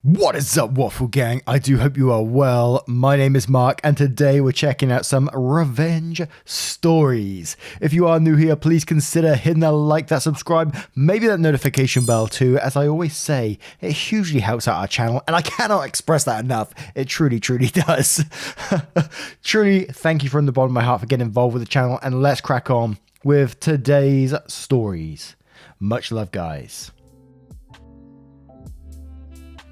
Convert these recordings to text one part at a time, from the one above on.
What is up, Waffle Gang? I do hope you are well. My name is Mark, and today we're checking out some revenge stories. If you are new here, please consider hitting that like, that subscribe, maybe that notification bell too. As I always say, it hugely helps out our channel, and I cannot express that enough. It truly does. Truly, thank you from the bottom of my heart for getting involved with the channel, and let's crack on with today's stories. Much love, guys.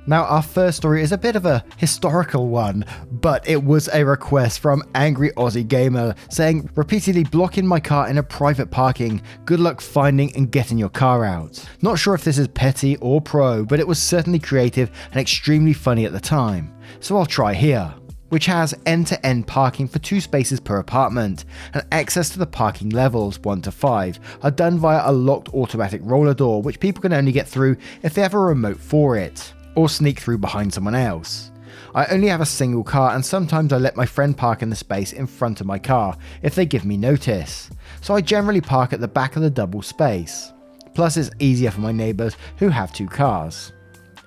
Now, our first story is a bit of a historical one, but it was a request from Angry Aussie Gamer saying, repeatedly blocking my car in a private parking. Good luck finding and getting your car out. Not sure if this is petty or pro, but it was certainly creative and extremely funny at the time. So I'll try here. Which has end-to-end parking for 2 spaces per apartment, and access to the parking levels 1 to 5 are done via a locked automatic roller door, which people can only get through if they have a remote for it, or sneak through behind someone else. I only have a single car, and sometimes I let my friend park in the space in front of my car if they give me notice, so I generally park at the back of the double space. Plus it's easier for my neighbours who have 2 cars.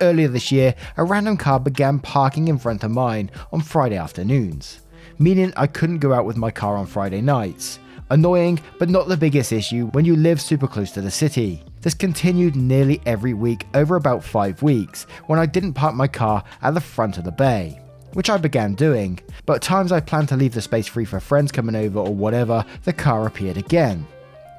Earlier this year, a random car began parking in front of mine on Friday afternoons, meaning I couldn't go out with my car on Friday nights. Annoying, but not the biggest issue when you live super close to the city. This continued nearly every week over about 5 weeks when I didn't park my car at the front of the bay, which I began doing, but at times I planned to leave the space free for friends coming over or whatever, the car appeared again.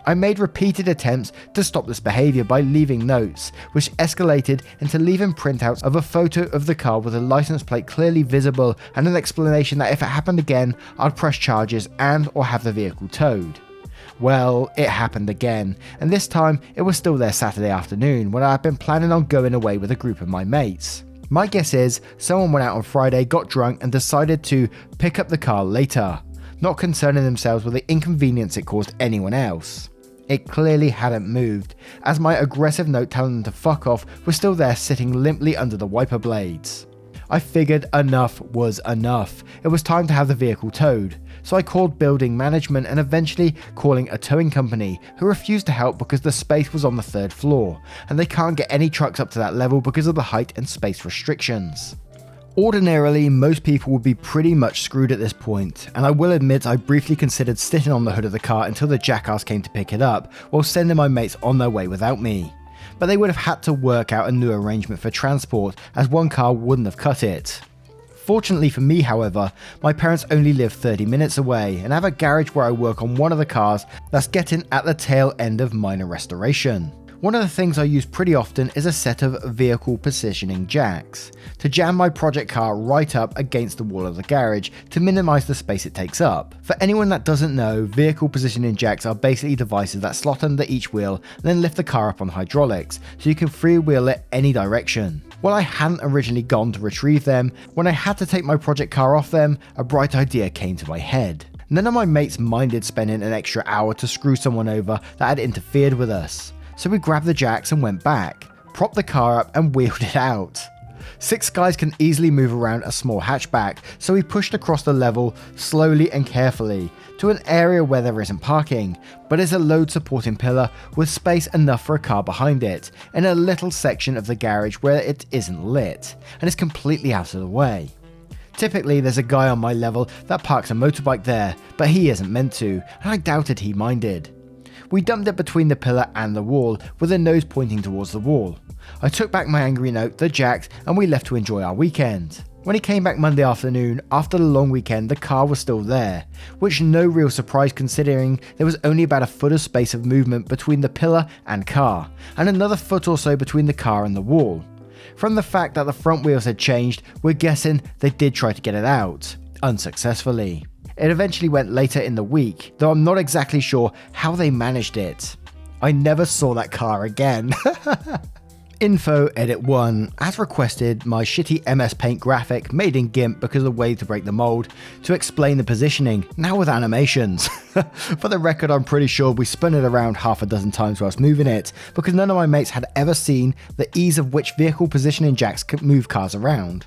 I made repeated attempts to stop this behaviour by leaving notes, which escalated into leaving printouts of a photo of the car with a license plate clearly visible and an explanation that if it happened again, I'd press charges and or have the vehicle towed. Well, it happened again, and this time it was still there Saturday afternoon when I had been planning on going away with a group of my mates. My guess is someone went out on Friday, got drunk and decided to pick up the car later, not concerning themselves with the inconvenience it caused anyone else. It clearly hadn't moved, as my aggressive note telling them to fuck off was still there sitting limply under the wiper blades. I figured enough was enough. It was time to have the vehicle towed, so I called building management and eventually calling a towing company who refused to help because the space was on the 3rd floor, and they can't get any trucks up to that level because of the height and space restrictions. Ordinarily, most people would be pretty much screwed at this point, and I will admit I briefly considered sitting on the hood of the car until the jackass came to pick it up, while sending my mates on their way without me. But they would have had to work out a new arrangement for transport, as one car wouldn't have cut it. Fortunately for me, however, my parents only live 30 minutes away and have a garage where I work on one of the cars that's getting at the tail end of minor restoration. One of the things I use pretty often is a set of vehicle positioning jacks to jam my project car right up against the wall of the garage to minimize the space it takes up. For anyone that doesn't know, vehicle positioning jacks are basically devices that slot under each wheel and then lift the car up on hydraulics so you can freewheel it any direction. While I hadn't originally gone to retrieve them, when I had to take my project car off them, a bright idea came to my head. None of my mates minded spending an extra hour to screw someone over that had interfered with us. So we grabbed the jacks and went back, propped the car up and wheeled it out. 6 guys can easily move around a small hatchback, so we pushed across the level slowly and carefully to an area where there isn't parking, but is a load supporting pillar with space enough for a car behind it, in a little section of the garage where it isn't lit, and is completely out of the way. Typically there's a guy on my level that parks a motorbike there, but he isn't meant to, and I doubted he minded. We dumped it between the pillar and the wall, with the nose pointing towards the wall. I took back my angry note, the jacks, and we left to enjoy our weekend. When he came back Monday afternoon, after the long weekend, the car was still there, which no real surprise considering there was only about a foot of space of movement between the pillar and car, and another foot or so between the car and the wall. From the fact that the front wheels had changed, we're guessing they did try to get it out, unsuccessfully. It eventually went later in the week, though I'm not exactly sure how they managed it. I never saw that car again. Info Edit 1, as requested, my shitty MS Paint graphic made in GIMP because of the way to break the mold, to explain the positioning, now with animations. For the record, I'm pretty sure we spun it around half a dozen times whilst moving it, because none of my mates had ever seen the ease of which vehicle positioning jacks could move cars around.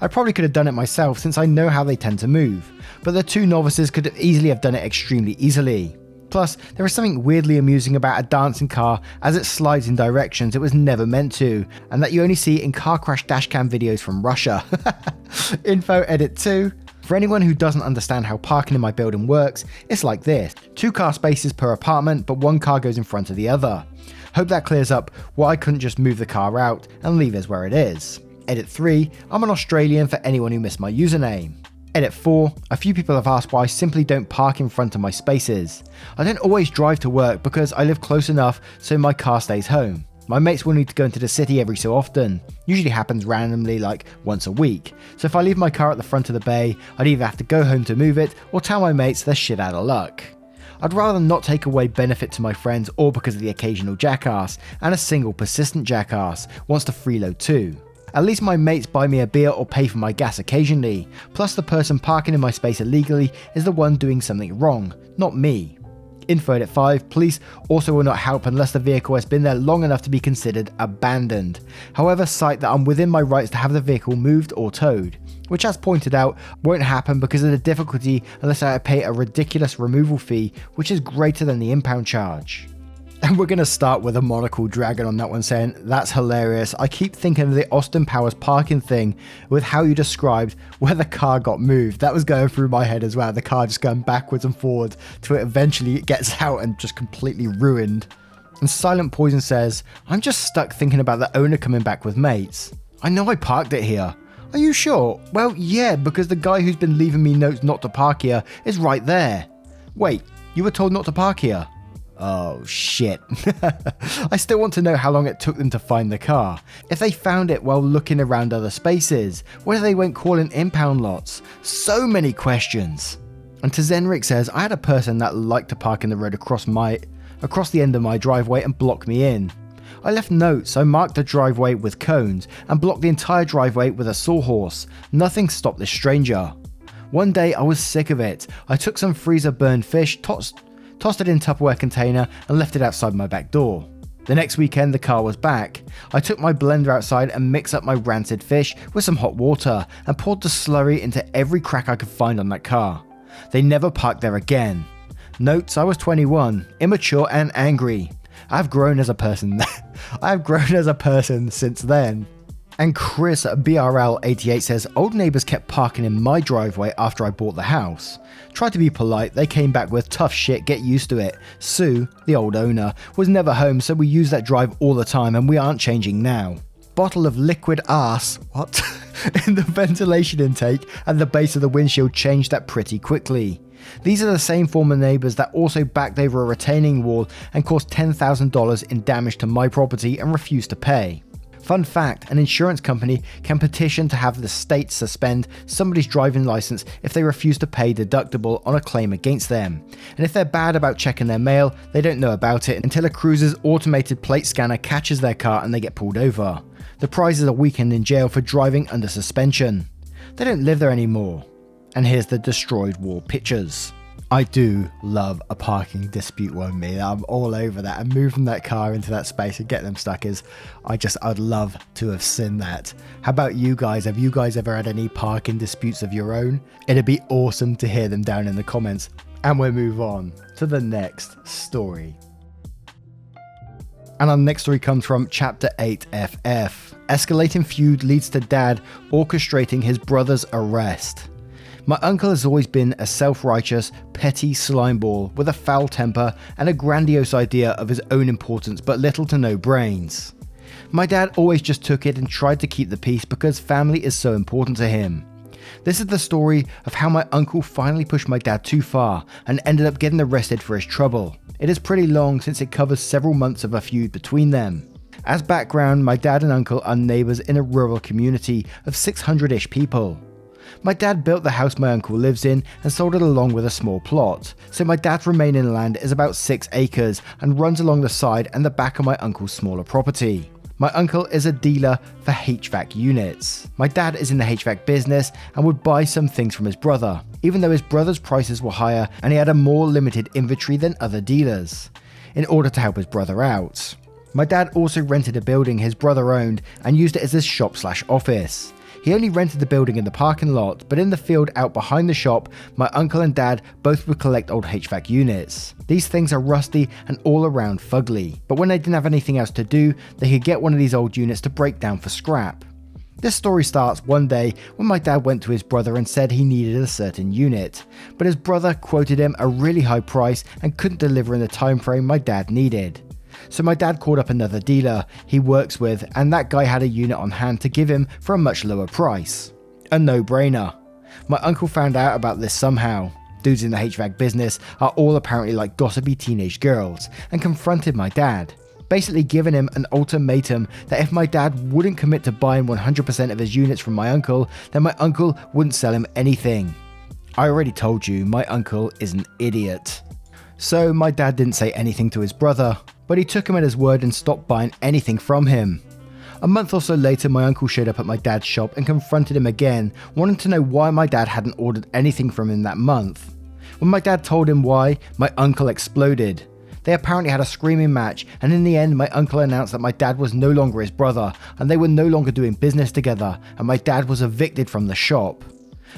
I probably could have done it myself since I know how they tend to move, but the 2 novices could easily have done it extremely easily. Plus, there is something weirdly amusing about a dancing car as it slides in directions it was never meant to, and that you only see in car crash dashcam videos from Russia. Info edit 2. For anyone who doesn't understand how parking in my building works, it's like this. 2 car spaces per apartment, but 1 car goes in front of the other. Hope that clears up why I couldn't just move the car out and leave it where it is. Edit 3. I'm an Australian for anyone who missed my username. Edit 4. A few people have asked why I simply don't park in front of my spaces. I don't always drive to work because I live close enough so my car stays home. My mates will need to go into the city every so often. Usually happens randomly, like once a week. So if I leave my car at the front of the bay, I'd either have to go home to move it or tell my mates they're shit out of luck. I'd rather not take away benefit to my friends or because of the occasional jackass, and a single persistent jackass wants to freeload too. At least my mates buy me a beer or pay for my gas occasionally, plus the person parking in my space illegally is the one doing something wrong, not me. Info edit 5, police also will not help unless the vehicle has been there long enough to be considered abandoned. However, cite that I'm within my rights to have the vehicle moved or towed, which as pointed out won't happen because of the difficulty unless I pay a ridiculous removal fee which is greater than the impound charge. And we're going to start with a monocle dragon on that one saying, that's hilarious. I keep thinking of the Austin Powers parking thing with how you described where the car got moved. That was going through my head as well. The car just going backwards and forward till it eventually gets out and just completely ruined. And Silent Poison says, I'm just stuck thinking about the owner coming back with mates. I know I parked it here. Are you sure? Well, yeah, because the guy who's been leaving me notes not to park here is right there. Wait, you were told not to park here? Oh shit. I still want to know how long it took them to find the car. If they found it while looking around other spaces, whether they went calling impound lots. So many questions. And to Zenrik says, I had a person that liked to park in the road across the end of my driveway and block me in. I left notes, I marked the driveway with cones and blocked the entire driveway with a sawhorse. Nothing stopped this stranger. One day I was sick of it. I took some freezer burned fish, tossed it in a Tupperware container and left it outside my back door. The next weekend the car was back. I took my blender outside and mixed up my rancid fish with some hot water and poured the slurry into every crack I could find on that car. They never parked there again. Notes, I was 21, immature and angry. I've grown as a person. I've grown as a person since then. And Chris at BRL88 says, old neighbours kept parking in my driveway after I bought the house. Tried to be polite, they came back with tough shit, get used to it. Sue, the old owner, was never home so we use that drive all the time and we aren't changing now. Bottle of liquid arse, what? In the ventilation intake and the base of the windshield changed that pretty quickly. These are the same former neighbours that also backed over a retaining wall and caused $10,000 in damage to my property and refused to pay. Fun fact, an insurance company can petition to have the state suspend somebody's driving license if they refuse to pay deductible on a claim against them. And if they're bad about checking their mail, they don't know about it until a cruiser's automated plate scanner catches their car and they get pulled over. The prize is a weekend in jail for driving under suspension. They don't live there anymore. And here's the destroyed wall pictures. I do love a parking dispute one, me. I'm all over that. And moving that car into that space and getting them stuck is, I'd love to have seen that. How about you guys? Have you guys ever had any parking disputes of your own? It'd be awesome to hear them down in the comments. And we'll move on to the next story. And our next story comes from Chapter 8FF. Escalating feud leads to dad orchestrating his brother's arrest. My uncle has always been a self-righteous, petty slimeball with a foul temper and a grandiose idea of his own importance but little to no brains. My dad always just took it and tried to keep the peace because family is so important to him. This is the story of how my uncle finally pushed my dad too far and ended up getting arrested for his trouble. It is pretty long since it covers several months of a feud between them. As background, my dad and uncle are neighbours in a rural community of 600-ish people. My dad built the house my uncle lives in and sold it along with a small plot, so my dad's remaining land is about 6 acres and runs along the side and the back of my uncle's smaller property. My uncle is a dealer for HVAC units. My dad is in the HVAC business and would buy some things from his brother, even though his brother's prices were higher and he had a more limited inventory than other dealers, in order to help his brother out. My dad also rented a building his brother owned and used it as his shop/office. He only rented the building in the parking lot, but in the field out behind the shop, my uncle and dad both would collect old HVAC units. These things are rusty and all around fugly, but when they didn't have anything else to do, they could get one of these old units to break down for scrap. This story starts one day when my dad went to his brother and said he needed a certain unit, but his brother quoted him a really high price and couldn't deliver in the time frame my dad needed. So my dad called up another dealer he works with, and that guy had a unit on hand to give him for a much lower price. A no-brainer. My uncle found out about this somehow. Dudes in the HVAC business are all apparently like gossipy teenage girls, and confronted my dad, basically giving him an ultimatum that if my dad wouldn't commit to buying 100% of his units from my uncle, then my uncle wouldn't sell him anything. I already told you, my uncle is an idiot. So my dad didn't say anything to his brother, but he took him at his word and stopped buying anything from him. A month or so later, my uncle showed up at my dad's shop and confronted him again, wanting to know why my dad hadn't ordered anything from him that month. When my dad told him why, my uncle exploded. They apparently had a screaming match, and in the end my uncle announced that my dad was no longer his brother, and they were no longer doing business together, and my dad was evicted from the shop.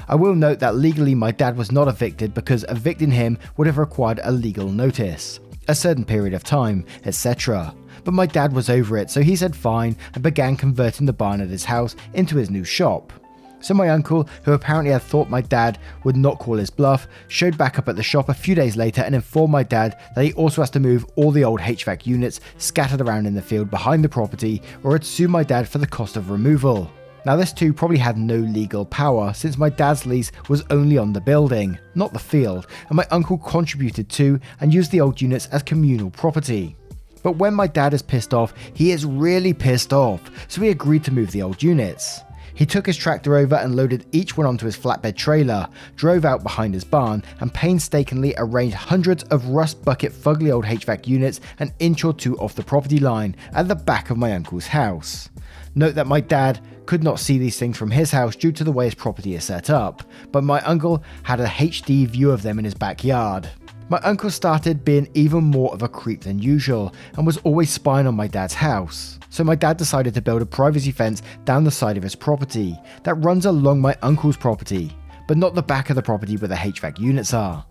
I will note that legally my dad was not evicted because evicting him would have required a legal notice, a certain period of time, etc. But my dad was over it, so he said fine and began converting the barn at his house into his new shop. So my uncle, who apparently had thought my dad would not call his bluff, showed back up at the shop a few days later and informed my dad that he also has to move all the old HVAC units scattered around in the field behind the property, or he'd sue my dad for the cost of removal. Now this too probably had no legal power, since my dad's lease was only on the building, not the field, and my uncle contributed to and used the old units as communal property. But when my dad is pissed off, he is really pissed off, so he agreed to move the old units. He took his tractor over and loaded each one onto his flatbed trailer, drove out behind his barn, and painstakingly arranged hundreds of rust bucket fugly old HVAC units an inch or two off the property line at the back of my uncle's house. Note that my dad could not see these things from his house due to the way his property is set up, but my uncle had a HD view of them in his backyard. My uncle started being even more of a creep than usual and was always spying on my dad's house. So my dad decided to build a privacy fence down the side of his property that runs along my uncle's property, but not the back of the property where the HVAC units are.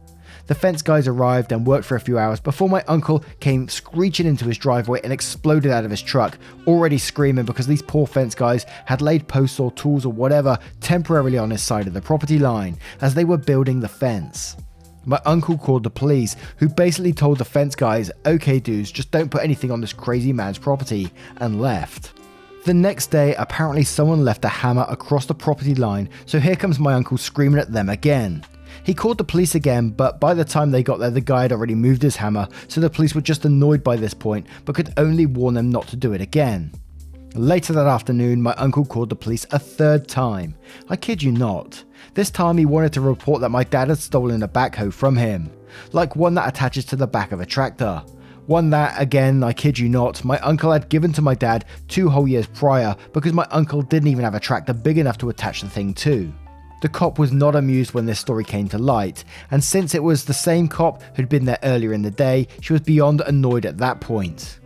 The fence guys arrived and worked for a few hours before my uncle came screeching into his driveway and exploded out of his truck, already screaming because these poor fence guys had laid posts or tools or whatever temporarily on his side of the property line as they were building the fence. My uncle called the police, who basically told the fence guys, "Okay dudes, just don't put anything on this crazy man's property," and left. The next day, apparently someone left a hammer across the property line, so here comes my uncle screaming at them again. He called the police again, but by the time they got there, the guy had already moved his hammer, so the police were just annoyed by this point, but could only warn them not to do it again. Later that afternoon, my uncle called the police a third time. I kid you not. This time he wanted to report that my dad had stolen a backhoe from him, like one that attaches to the back of a tractor. One that, again, I kid you not, my uncle had given to my dad 2 whole years prior because my uncle didn't even have a tractor big enough to attach the thing to. The cop was not amused when this story came to light, and since it was the same cop who'd been there earlier in the day, she was beyond annoyed at that point.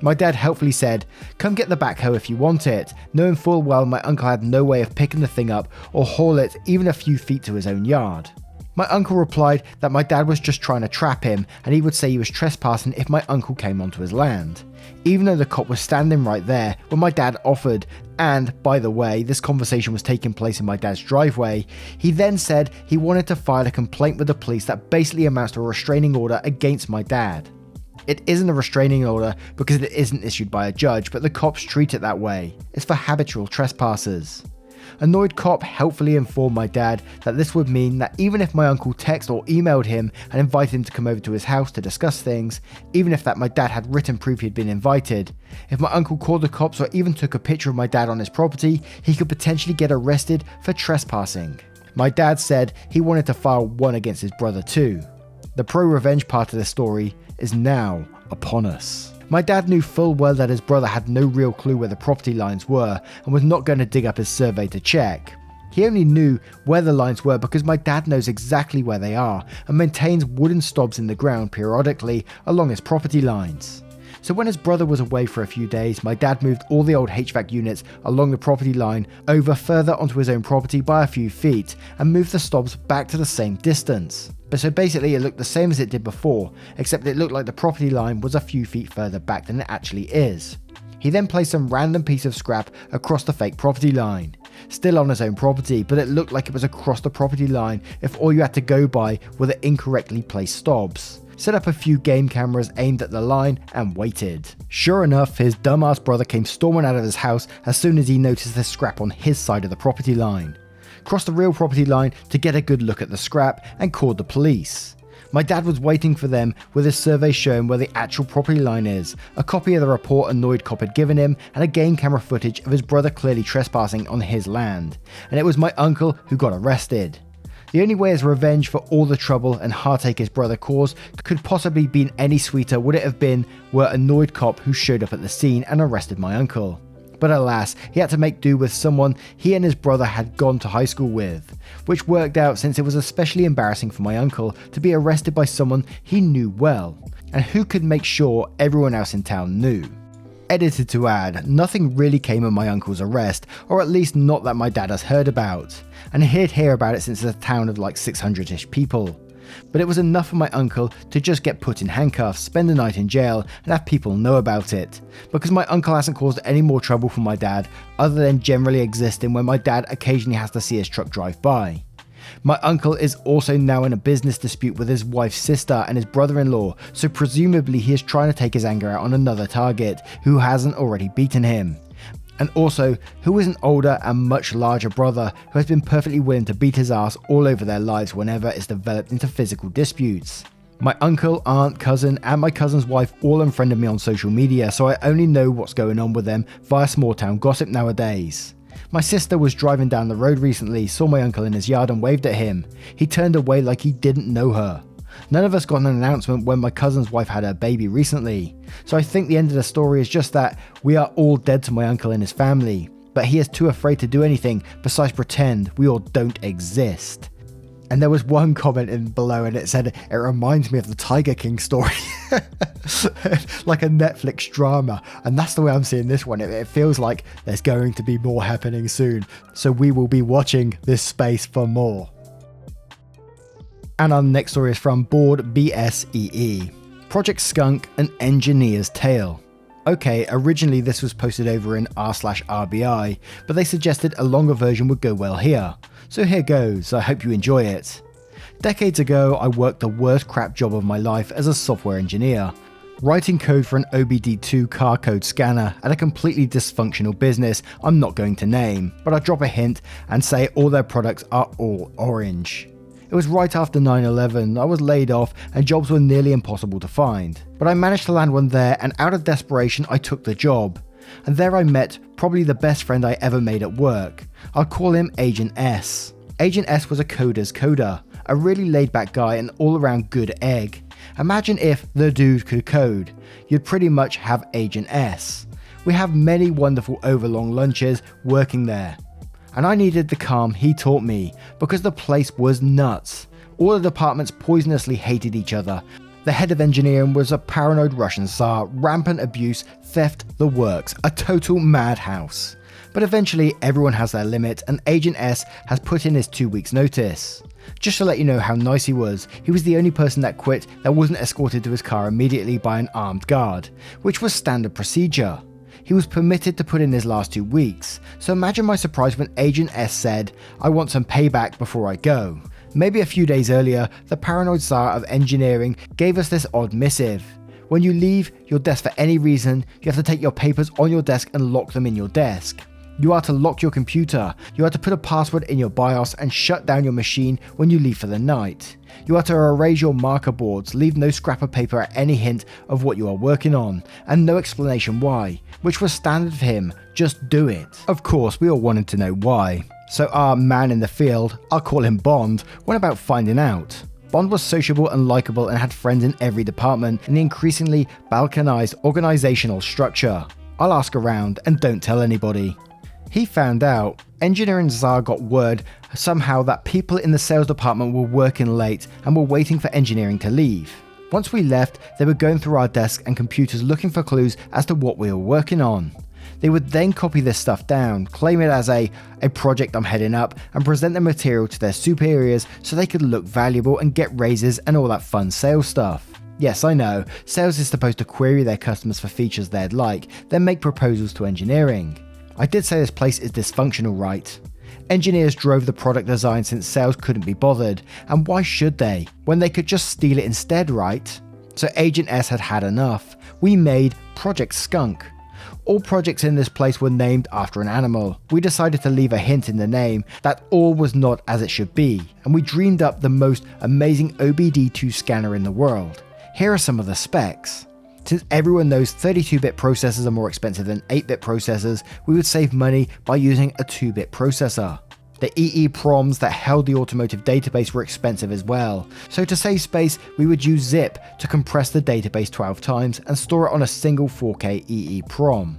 My dad helpfully said, "Come get the backhoe if you want it," knowing full well my uncle had no way of picking the thing up or haul it even a few feet to his own yard. My uncle replied that my dad was just trying to trap him and he would say he was trespassing if my uncle came onto his land, even though the cop was standing right there when my dad offered, and by the way, this conversation was taking place in my dad's driveway. He then said he wanted to file a complaint with the police that basically amounts to a restraining order against my dad. It isn't a restraining order because it isn't issued by a judge, but the cops treat it that way. It's for habitual trespassers. Annoyed cop helpfully informed my dad that this would mean that even if my uncle texted or emailed him and invited him to come over to his house to discuss things, even if that my dad had written proof he'd been invited, if my uncle called the cops or even took a picture of my dad on his property, he could potentially get arrested for trespassing. My dad said he wanted to file one against his brother too. The pro-revenge part of the story is now upon us. My dad knew full well that his brother had no real clue where the property lines were and was not going to dig up his survey to check. He only knew where the lines were because my dad knows exactly where they are and maintains wooden stobs in the ground periodically along his property lines. So when his brother was away for a few days, my dad moved all the old HVAC units along the property line over further onto his own property by a few feet and moved the stobs back to the same distance. But so basically it looked the same as it did before, except it looked like the property line was a few feet further back than it actually is. He then placed some random piece of scrap across the fake property line. Still on his own property, but it looked like it was across the property line if all you had to go by were the incorrectly placed stobs. Set up a few game cameras aimed at the line and waited. Sure enough, his dumbass brother came storming out of his house as soon as he noticed the scrap on his side of the property line. Crossed the real property line to get a good look at the scrap and called the police. My dad was waiting for them with his survey showing where the actual property line is, a copy of the report a annoyed cop had given him, and a game camera footage of his brother clearly trespassing on his land. And it was my uncle who got arrested. The only way as revenge for all the trouble and heartache his brother caused could possibly been any sweeter would it have been were an annoyed cop who showed up at the scene and arrested my uncle. But alas, he had to make do with someone he and his brother had gone to high school with, which worked out since it was especially embarrassing for my uncle to be arrested by someone he knew well, and who could make sure everyone else in town knew. Edited to add, nothing really came of my uncle's arrest, or at least not that my dad has heard about, and he'd hear about it since it's a town of like 600-ish people. But it was enough for my uncle to just get put in handcuffs, spend the night in jail, and have people know about it. Because my uncle hasn't caused any more trouble for my dad, other than generally existing when my dad occasionally has to see his truck drive by. My uncle is also now in a business dispute with his wife's sister and his brother-in-law, so presumably he is trying to take his anger out on another target who hasn't already beaten him. And also, who is an older and much larger brother who has been perfectly willing to beat his ass all over their lives whenever it's developed into physical disputes. My uncle, aunt, cousin, and my cousin's wife all unfriended me on social media, so I only know what's going on with them via small town gossip nowadays. My sister was driving down the road recently, saw my uncle in his yard and waved at him. He turned away like he didn't know her. None of us got an announcement when my cousin's wife had her baby recently, so I think the end of the story is just that we are all dead to my uncle and his family, but he is too afraid to do anything besides pretend we all don't exist. And there was one comment in below and it said, it reminds me of the Tiger King story. Like a Netflix drama. And that's the way I'm seeing this one. It feels like there's going to be more happening soon. So we will be watching this space for more. And our next story is from Board BSEE. Project Skunk, an engineer's tale. Okay, originally this was posted over in r/RBI, but they suggested a longer version would go well here. So here goes, I hope you enjoy it. Decades ago, I worked the worst crap job of my life as a software engineer, writing code for an OBD2 car code scanner at a completely dysfunctional business I'm not going to name, but I'll drop a hint and say all their products are all orange. It was right after 9/11, I was laid off and jobs were nearly impossible to find. But I managed to land one there and out of desperation I took the job. And there I met probably the best friend I ever made at work. I'll call him Agent S. Agent S was a coder's coder, a really laid back guy and all around good egg. Imagine if the dude could code, you'd pretty much have Agent S. We have many wonderful overlong lunches working there. And I needed the calm he taught me, because the place was nuts. All the departments poisonously hated each other. The head of engineering was a paranoid Russian Tsar, rampant abuse, theft, the works, a total madhouse. But eventually everyone has their limit and Agent S has put in his 2 weeks notice. Just to let you know how nice he was the only person that quit that wasn't escorted to his car immediately by an armed guard, which was standard procedure. He was permitted to put in his last 2 weeks, so imagine my surprise when Agent S said, I want some payback before I go. Maybe a few days earlier, the paranoid Tsar of engineering gave us this odd missive. When you leave your desk for any reason, you have to take your papers on your desk and lock them in your desk. You are to lock your computer, you are to put a password in your BIOS and shut down your machine when you leave for the night. You are to erase your marker boards, leave no scrap of paper at any hint of what you are working on, and no explanation why, which was standard for him, just do it. Of course, we all wanted to know why. So our man in the field, I'll call him Bond, went about finding out. Bond was sociable and likable and had friends in every department in the increasingly balkanized organizational structure. I'll ask around and don't tell anybody. He found out. Engineering Tsar got word somehow that people in the sales department were working late and were waiting for engineering to leave. Once we left, they were going through our desks and computers looking for clues as to what we were working on. They would then copy this stuff down, claim it as a project I'm heading up, and present the material to their superiors so they could look valuable and get raises and all that fun sales stuff. Yes, I know, sales is supposed to query their customers for features they'd like, then make proposals to engineering. I did say this place is dysfunctional, right? Engineers drove the product design since sales couldn't be bothered, and why should they, when they could just steal it instead, right? So Agent S had had enough. We made Project Skunk. All projects in this place were named after an animal. We decided to leave a hint in the name that all was not as it should be, and we dreamed up the most amazing OBD2 scanner in the world. Here are some of the specs. Since everyone knows 32-bit processors are more expensive than 8-bit processors, we would save money by using a 2-bit processor. The EEPROMs that held the automotive database were expensive as well, so to save space, we would use zip to compress the database 12 times and store it on a single 4K EEPROM.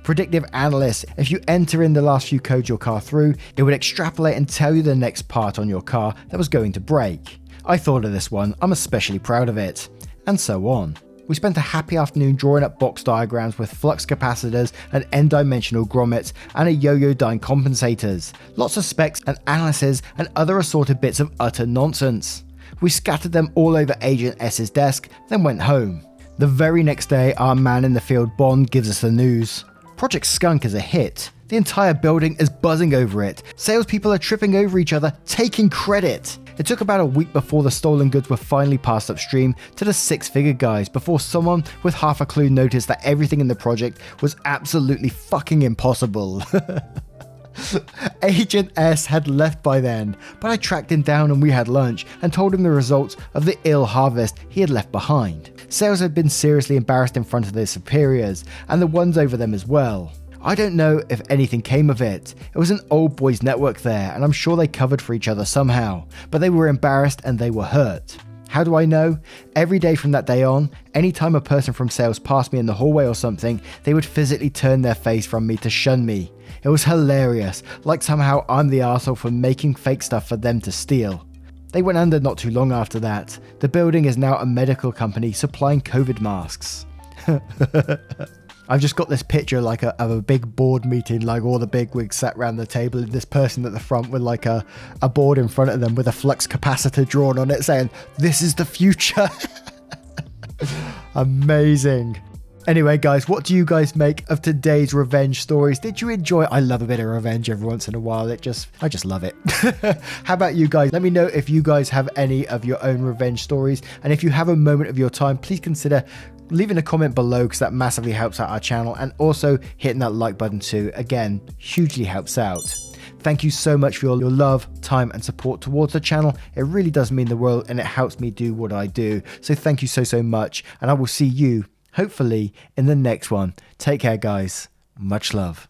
Predictive Analyst, if you enter in the last few codes your car through, it would extrapolate and tell you the next part on your car that was going to break. I thought of this one, I'm especially proud of it. And so on. We spent a happy afternoon drawing up box diagrams with flux capacitors and n-dimensional grommets and a yo-yo dyne compensators, lots of specs and analyses and other assorted bits of utter nonsense. We scattered them all over Agent S's desk, then went home. The very next day, our man in the field Bond gives us the news. Project Skunk is a hit. The entire building is buzzing over it. Salespeople are tripping over each other, taking credit. It took about a week before the stolen goods were finally passed upstream to the six-figure guys before someone with half a clue noticed that everything in the project was absolutely fucking impossible. Agent S had left by then, but I tracked him down and we had lunch and told him the results of the ill harvest he had left behind. Sales had been seriously embarrassed in front of their superiors and the ones over them as well. I don't know if anything came of it. It was an old boys network there, and I'm sure they covered for each other somehow, but they were embarrassed and they were hurt. How do I know? Every day from that day on, anytime a person from sales passed me in the hallway or something, they would physically turn their face from me to shun me. It was hilarious, like somehow I'm the arsehole for making fake stuff for them to steal. They went under not too long after that. The building is now a medical company supplying COVID masks. I've just got this picture of a big board meeting, like all the bigwigs sat around the table and this person at the front with like a board in front of them with a flux capacitor drawn on it saying, "This is the future." Amazing. Anyway, guys, what do you guys make of today's revenge stories? Did you enjoy it? I love a bit of revenge every once in a while. I just love it. How about you guys? Let me know if you guys have any of your own revenge stories. And if you have a moment of your time, please consider leaving a comment below because that massively helps out our channel, and also hitting that like button too. Again, hugely helps out. Thank you so much for your love, time and support towards the channel. It really does mean the world and it helps me do what I do. So thank you so much, and I will see you hopefully in the next one. Take care, guys. Much love.